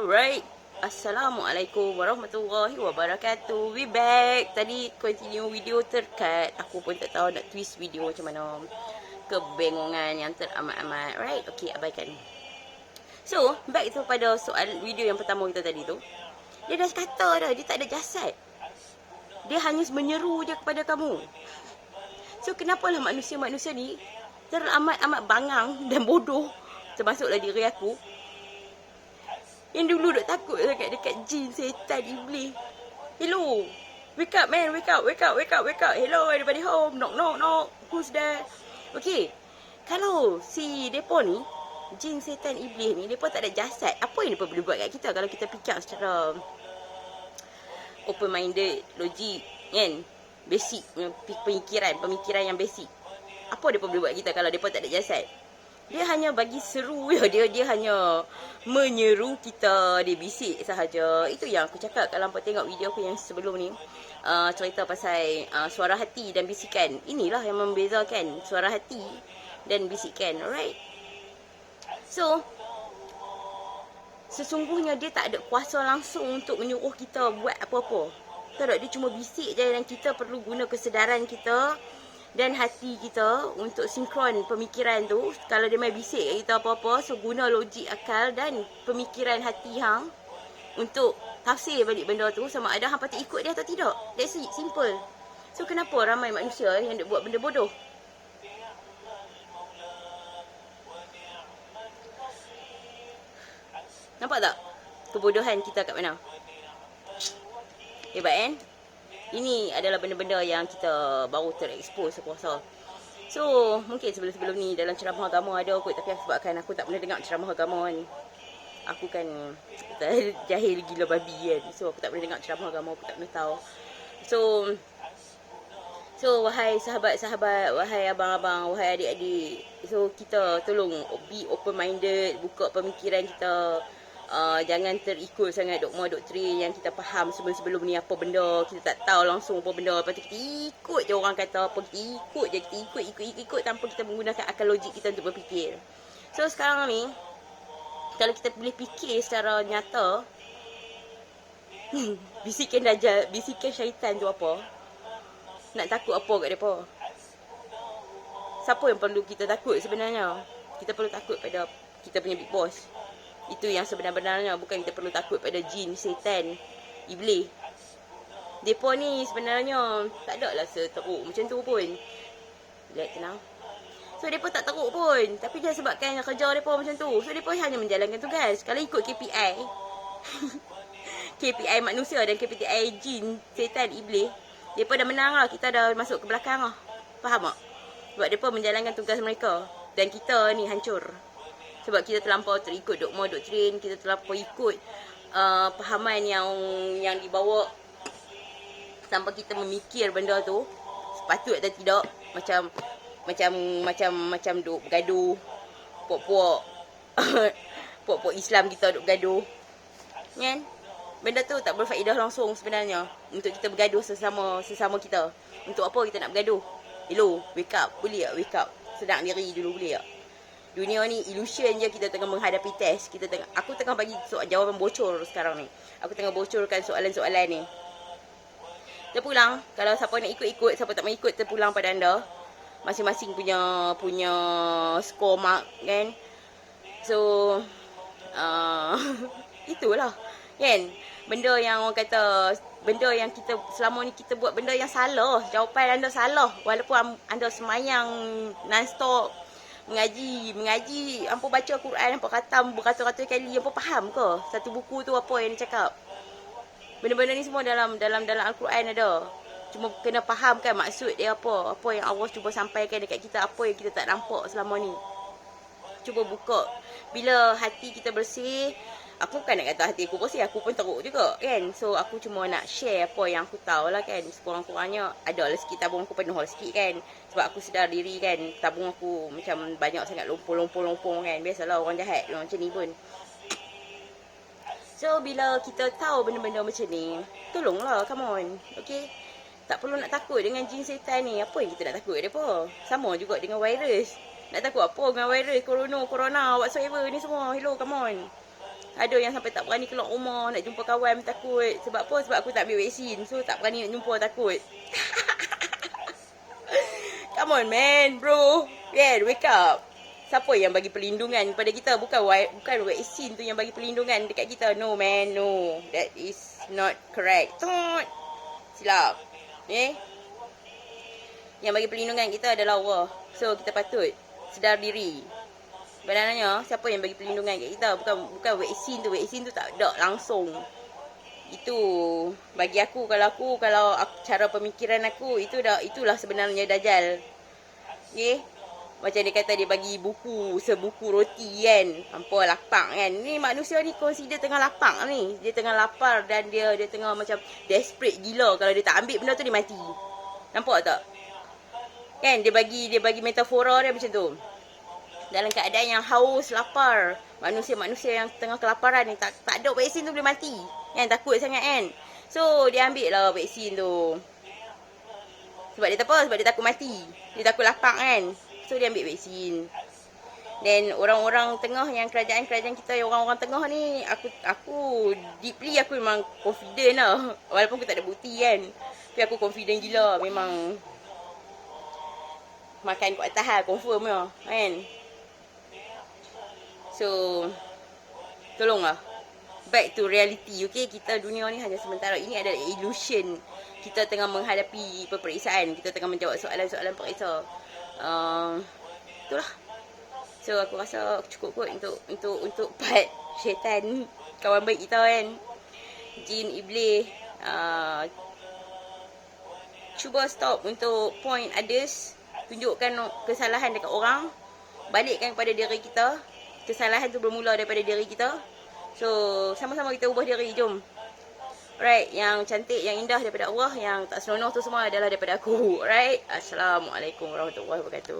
Alright, Assalamualaikum warahmatullahi wabarakatuh. We back. Tadi continue video terkat. Aku pun tak tahu nak twist video macam mana. Kebengongan yang teramat-amat. Right, okay, abaikan. So, back tu pada soal video yang pertama kita tadi tu. Dia dah kata dah, dia tak ada jasad. Dia hanya menyeru je kepada kamu. So, kenapalah manusia-manusia ni teramat-amat bangang dan bodoh, termasuklah diri aku, yang dulu duk takut sangat dekat jin, setan, iblis. Hello, wake up man, wake up. Hello, everybody home, knock, who's there? Okay, kalau si depa ni, jin, setan, iblis ni, depa tak ada jasad, apa yang depa boleh buat kat kita kalau kita fikir secara open minded, logik, kan? Basic, pemikiran yang basic. Apa depa boleh buat kita kalau depa tak ada jasad? Dia hanya bagi seru je, dia hanya menyeru kita, dia bisik sahaja. Itu yang aku cakap kalau hampa tengok video aku yang sebelum ni, cerita pasal suara hati dan bisikan. Inilah yang membezakan suara hati dan bisikan, alright? So, sesungguhnya dia tak ada kuasa langsung untuk menyuruh kita buat apa-apa. Tak, dia cuma bisik je, dan kita perlu guna kesedaran kita dan hati kita untuk sinkron pemikiran tu. Kalau dia main bisik kat kita apa-apa, so guna logik, akal dan pemikiran hati hang untuk tafsir balik benda tu, sama ada hang patut ikut dia atau tidak. That's it, simple. So kenapa ramai manusia yang buat benda bodoh? Nampak tak kebodohan kita kat mana? Hebat kan? Ini adalah benda-benda yang kita baru terekspos aku rasa. So, mungkin sebelum-sebelum ni dalam ceramah agama ada kot, tapi sebabkan aku tak pernah dengar ceramah agama kan. Aku kan jahil gila babi kan. So, aku tak pernah dengar ceramah agama, aku tak pernah tahu. So wahai sahabat-sahabat, wahai abang-abang, wahai adik-adik. So, kita tolong be open-minded, buka pemikiran kita. Jangan terikut sangat dogma doktrin yang kita faham sebelum-sebelum ni apa benda. Kita tak tahu langsung apa benda, lepas tu kita ikut je orang kata apa, kita ikut tanpa kita menggunakan akal logik kita untuk berfikir. So sekarang ni, kalau kita boleh fikir secara nyata, bisikan dajjal, bisikan syaitan tu apa, nak takut apa kat mereka? Siapa yang perlu kita takut sebenarnya? Kita perlu takut pada kita punya big boss. Itu yang sebenar-benarnya. Bukan kita perlu takut pada jin, setan, iblis. Mereka ni sebenarnya tak ada lah seteruk macam tu pun. Relax, tenang. So mereka tak teruk pun, tapi dia sebabkan kerja mereka macam tu. So mereka hanya menjalankan tugas. Kalau ikut KPI KPI manusia dan KPI jin, setan, iblis, mereka dah menang lah. Kita dah masuk ke belakang lah. Faham tak? Sebab mereka menjalankan tugas mereka, dan kita ni hancur. Sebab kita terlampau terikut dogma doktrin, kita terlampau ikut pahaman yang dibawa sampai kita memikir benda tu sepatut atau tidak. Macam duk bergaduh, puak-puak Islam kita duk bergaduh, kan? Benda tu tak berfaedah langsung sebenarnya untuk kita bergaduh sesama kita. Untuk apa kita nak bergaduh? Hello, wake up. Boleh tak wake up? Sedang diri dulu, boleh tak? Dunia ni illusion je, kita tengah menghadapi test. Aku tengah bagi jawapan bocor sekarang ni. Aku tengah bocorkan soalan-soalan ni. Terpulang, kalau siapa nak ikut-ikut, siapa tak mau ikut, terpulang pada anda. Masing-masing punya score mark, kan? So, itulah, kan? Benda yang orang kata, benda yang kita selama ni kita buat benda yang salah. Jawapan anda salah. Walaupun anda semayang non-stop, mengaji, hampa baca Quran, hampa khatam beratus-ratus kali, hampa faham ke satu buku tu apa yang dia cakap? Benda-benda ni semua dalam Al-Quran ada. Cuma kena faham kan maksud dia apa yang Allah cuba sampaikan dekat kita, apa yang kita tak nampak selama ni. Cuba buka. Bila hati kita bersih, aku bukan nak kata hati aku bersih, aku pun teruk juga kan. So aku cuma nak share apa yang aku tahu lah kan. Sekurang-kurangnya ada lah sikit, tabung aku penuh lah sikit kan. Sebab aku sedar diri kan, tabung aku macam banyak sangat lompong kan. Biasalah orang jahat macam ni pun. So bila kita tahu benda-benda macam ni, tolonglah, come on, okay? Tak perlu nak takut dengan jin setan ni. Apa yang kita nak takut mereka? Sama juga dengan virus. Nak takut apa dengan virus, corona, whatsoever ni semua. Hello, come on. Ada yang sampai tak berani keluar rumah nak jumpa kawan, takut. Sebab apa? Sebab aku tak ambil vaksin. So tak berani nak jumpa, takut. Come on man, bro. Yeah, wake up. Siapa yang bagi perlindungan kepada kita? Bukan vaksin tu yang bagi perlindungan dekat kita. No man, no. That is not correct. Silap. Yang bagi perlindungan kita adalah Allah. So kita patut sedar diri. Sebenarnya siapa yang bagi perlindungan kat kita? Bukan vaksin tu. Vaksin tu tak ada langsung. Itu bagi aku, kalau cara pemikiran aku, itulah sebenarnya Dajjal. Macam dia kata dia bagi sebuku roti kan. Hampa lapang kan. Ni manusia ni consider tengah lapang ni. Dia tengah lapar dan dia tengah macam desperate gila. Kalau dia tak ambil benda tu, dia mati. Nampak tak? Kan dia bagi metafora dia macam tu. Dalam keadaan yang haus, lapar, manusia-manusia yang tengah kelaparan ni, tak ada vaksin tu boleh mati. Kan, takut sangat kan. So dia ambil lah vaksin tu. Sebab dia tak apa? Sebab dia takut mati. Dia takut lapang kan. So dia ambil vaksin. Dan orang-orang tengah, yang kerajaan-kerajaan kita, yang orang-orang tengah ni, aku deeply aku memang confident lah. Walaupun aku tak ada bukti kan. Tapi aku confident gila. Memang makan kuat tahan, confirm lah kan. So tolonglah, back to reality, okay? Kita dunia ni hanya sementara. Ini adalah illusion. Kita tengah menghadapi peperiksaan. Kita tengah menjawab soalan-soalan periksa. Itulah. So aku rasa cukup kot untuk part syaitan, kawan baik kita kan. Jin, iblis. Cuba stop untuk point others. Tunjukkan kesalahan dekat orang. Balikkan kepada diri kita. Kesalahan tu bermula daripada diri kita. So sama-sama kita ubah diri, jom. Alright, yang cantik, yang indah daripada Allah. Yang tak senonoh tu semua adalah daripada aku. Alright, Assalamualaikum warahmatullahi wabarakatuh.